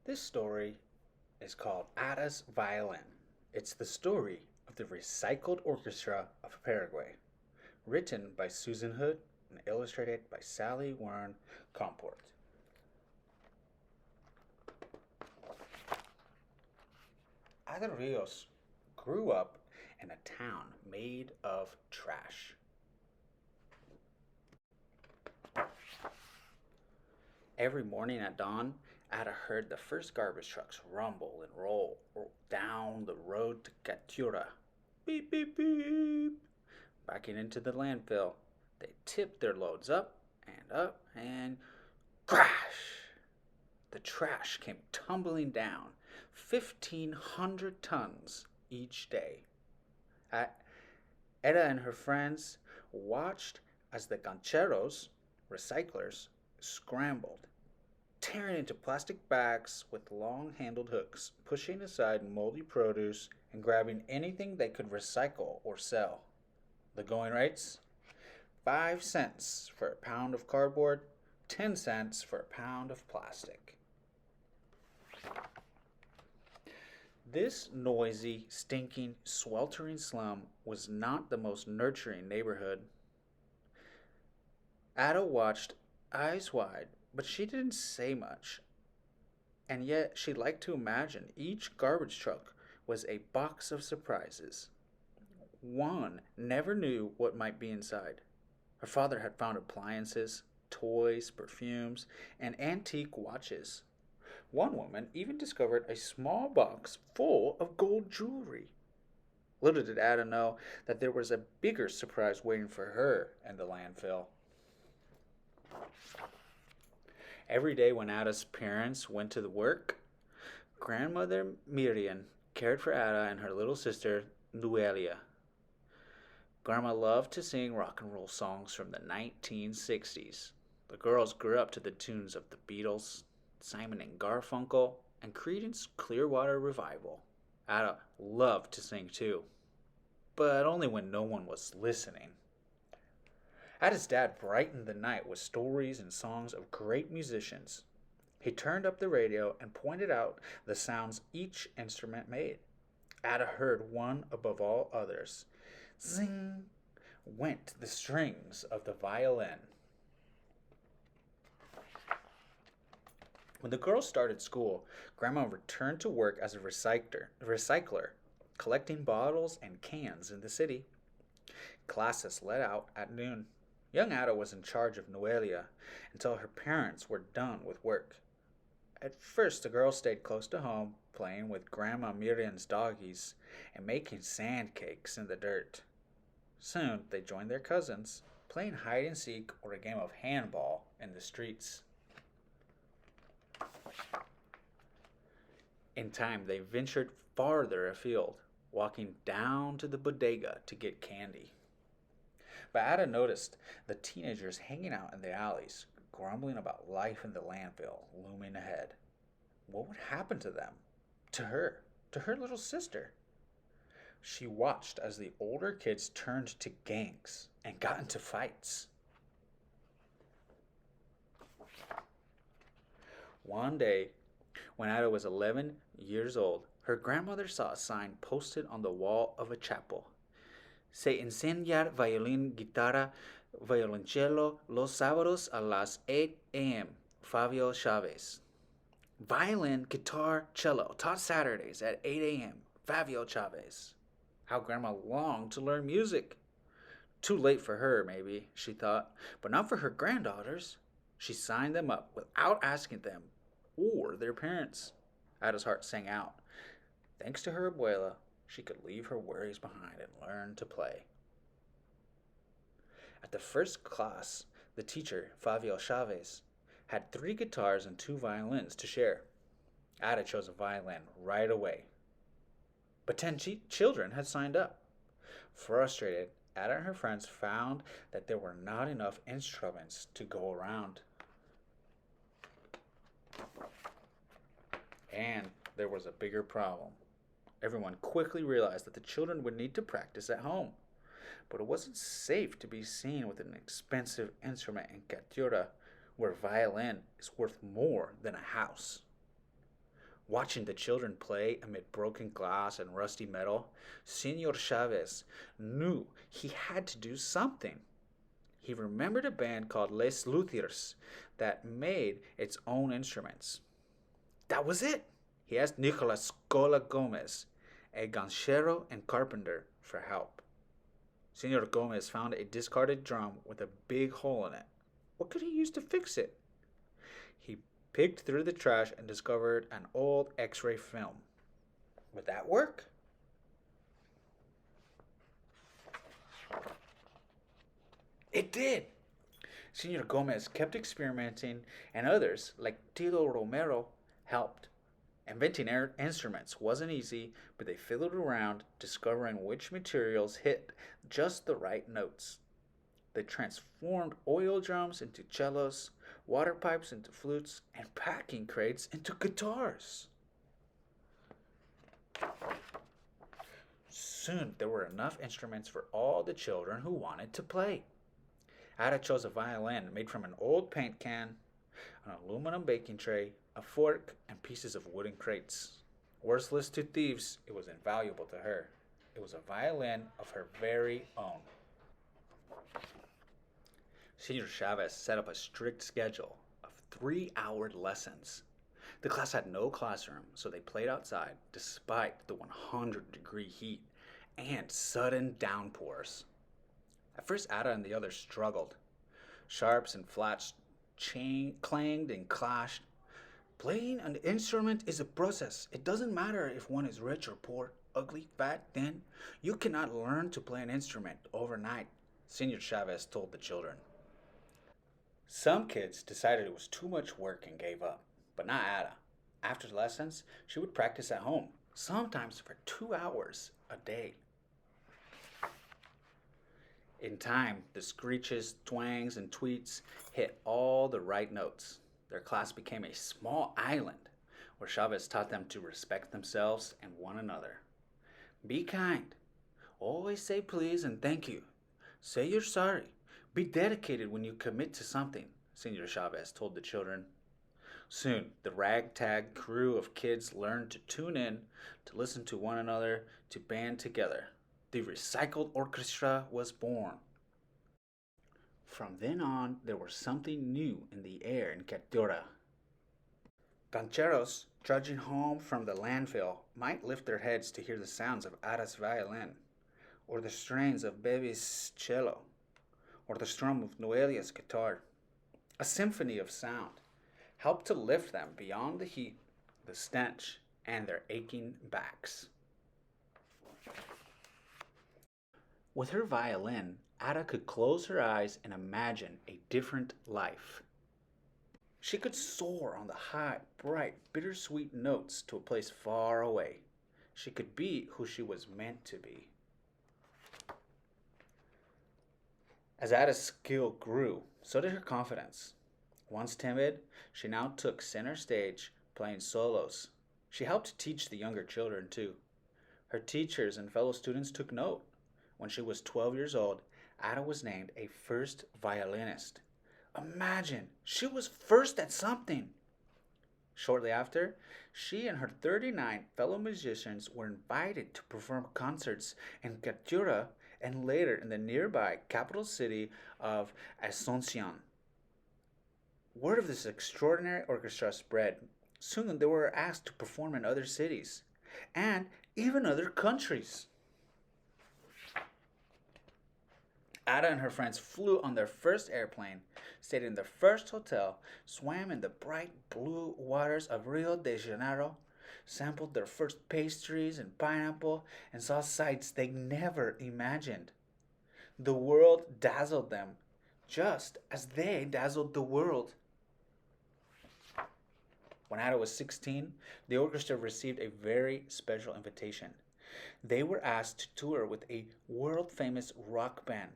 This story is called Ada's Violin. It's the story of the recycled orchestra of Paraguay, written by Susan Hood and illustrated by Sally Wern Comport. Ada Rios grew up in a town made of trash. Every morning at dawn, Ada heard the first garbage trucks rumble and roll down the road to Catura. Beep, beep, beep. Backing into the landfill, they tipped their loads up, and crash! The trash came tumbling down, 1,500 tons each day. Eda and her friends watched as the gancheros, recyclers, scrambled, tearing into plastic bags with long handled hooks, pushing aside moldy produce and grabbing anything they could recycle or sell. The going rates? 5 cents for a pound of cardboard, 10 cents for a pound of plastic. This noisy, stinking, sweltering slum was not the most nurturing neighborhood. Ada watched, eyes wide, but she didn't say much. And yet she liked to imagine each garbage truck was a box of surprises. One never knew what might be inside. Her father had found appliances, toys, perfumes, and antique watches. One woman even discovered a small box full of gold jewelry. Little did Ada know that there was a bigger surprise waiting for her in the landfill. Every day when Ada's parents went to the work, grandmother Miriam cared for Ada and her little sister Nuelia. Grandma loved to sing rock and roll songs from the 1960s. The girls grew up to the tunes of the Beatles, Simon and Garfunkel, and Creedence Clearwater Revival. Ada loved to sing too, but only when no one was listening. Ada's dad brightened the night with stories and songs of great musicians. He turned up the radio and pointed out the sounds each instrument made. Ada heard one above all others. Zing went the strings of the violin. When the girls started school, Grandma returned to work as a recycler, collecting bottles and cans in the city. Classes let out at noon. Young Ada was in charge of Noelia until her parents were done with work. At first, the girls stayed close to home, playing with Grandma Miriam's doggies and making sand cakes in the dirt. Soon, they joined their cousins, playing hide and seek or a game of handball in the streets. In time, they ventured farther afield, walking down to the bodega to get candy. But Ada noticed the teenagers hanging out in the alleys, grumbling about life in the landfill looming ahead. What would happen to them? To her little sister? She watched as the older kids turned to gangs and got into fights. One day, when Ada was 11 years old, her grandmother saw a sign posted on the wall of a chapel. Se enseñar violín, guitarra, violoncello los sábados a las 8 a.m. Fabio Chavez. Violin, guitar, cello, taught Saturdays at 8 a.m. Fabio Chavez. How Grandma longed to learn music. Too late for her, maybe, she thought, but not for her granddaughters. She signed them up without asking them or their parents. Ada's heart sang out. Thanks to her abuela, she could leave her worries behind and learn to play. At the first class, the teacher, Fabio Chavez, had 3 guitars and 2 violins to share. Ada chose a violin right away. But 10 children had signed up. Frustrated, Ada and her friends found that there were not enough instruments to go around. And there was a bigger problem. Everyone quickly realized that the children would need to practice at home. But it wasn't safe to be seen with an expensive instrument in Catura, where violin is worth more than a house. Watching the children play amid broken glass and rusty metal, Senor Chavez knew he had to do something. He remembered a band called Les Luthiers that made its own instruments. That was it. He asked Nicolas Scola Gomez, a ganchero and carpenter, for help. Senor Gomez found a discarded drum with a big hole in it. What could he use to fix it? He picked through the trash and discovered an old X-ray film. Would that work? It did. Senor Gomez kept experimenting, and others, like Tito Romero, helped. Inventing instruments wasn't easy, but they fiddled around, discovering which materials hit just the right notes. They transformed oil drums into cellos, water pipes into flutes, and packing crates into guitars. Soon there were enough instruments for all the children who wanted to play. Ada chose a violin made from an old paint can, an aluminum baking tray, a fork, and pieces of wooden crates. Worthless to thieves, it was invaluable to her. It was a violin of her very own. Senor Chavez set up a strict schedule of 3-hour lessons. The class had no classroom, so they played outside despite the 100-degree heat and sudden downpours. At first, Ada and the others struggled. Sharps and flats clanged and clashed. Playing an instrument is a process. It doesn't matter if one is rich or poor, ugly, fat, thin. You cannot learn to play an instrument overnight, Senor Chavez told the children. Some kids decided it was too much work and gave up, but not Ada. After lessons, she would practice at home, sometimes for 2 hours a day. In time, the screeches, twangs, and tweets hit all the right notes. Their class became a small island where Chavez taught them to respect themselves and one another. Be kind. Always say please and thank you. Say you're sorry. Be dedicated when you commit to something, Senor Chavez told the children. Soon, the ragtag crew of kids learned to tune in, to listen to one another, to band together. The recycled orchestra was born. From then on, there was something new in the air in Catora. Gancheros, trudging home from the landfill, might lift their heads to hear the sounds of Ada's violin, or the strains of Baby's cello, or the strum of Noelia's guitar. A symphony of sound helped to lift them beyond the heat, the stench, and their aching backs. With her violin, Ada could close her eyes and imagine a different life. She could soar on the high, bright, bittersweet notes to a place far away. She could be who she was meant to be. As Ada's skill grew, so did her confidence. Once timid, she now took center stage, playing solos. She helped teach the younger children, too. Her teachers and fellow students took note. When she was 12 years old, Ada was named a first violinist. Imagine, she was first at something. Shortly after, she and her 39 fellow musicians were invited to perform concerts in Catura and later in the nearby capital city of Asuncion. Word of this extraordinary orchestra spread. Soon they were asked to perform in other cities and even other countries. Ada and her friends flew on their first airplane, stayed in their first hotel, swam in the bright blue waters of Rio de Janeiro, sampled their first pastries and pineapple, and saw sights they never imagined. The world dazzled them, just as they dazzled the world. When Ada was 16, the orchestra received a very special invitation. They were asked to tour with a world-famous rock band.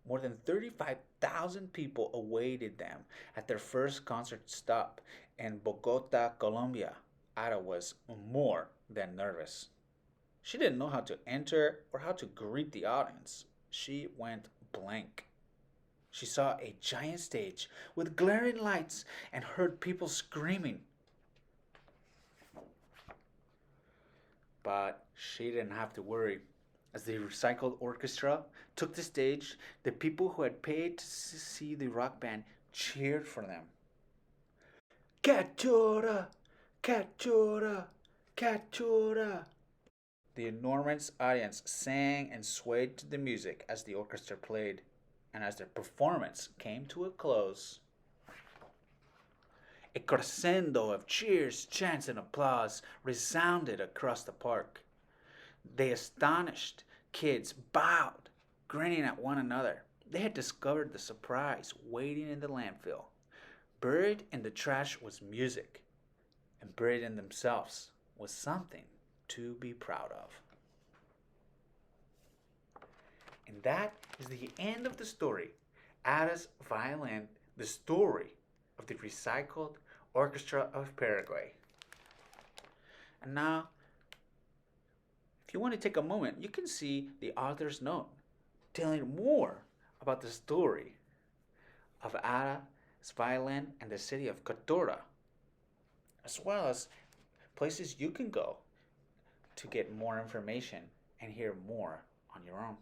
More than 35,000 people awaited them at their first concert stop in Bogota, Colombia. Ada was more than nervous. She didn't know how to enter or how to greet the audience. She went blank. She saw a giant stage with glaring lights and heard people screaming. But she didn't have to worry. As the recycled orchestra took the stage, the people who had paid to see the rock band cheered for them. Cachora! Cachora! Cachora! The enormous audience sang and swayed to the music as the orchestra played, and as their performance came to a close. A crescendo of cheers, chants, and applause resounded across the park. The astonished kids bowed, grinning at one another. They had discovered the surprise waiting in the landfill. Buried in the trash was music, and buried in themselves was something to be proud of. And that is the end of the story. Ada's Violin, the story of the recycled orchestra of Paraguay. And now, if you want to take a moment, you can see the author's note telling more about the story of Ada's Violin and the city of Catora, as well as places you can go to get more information and hear more on your own.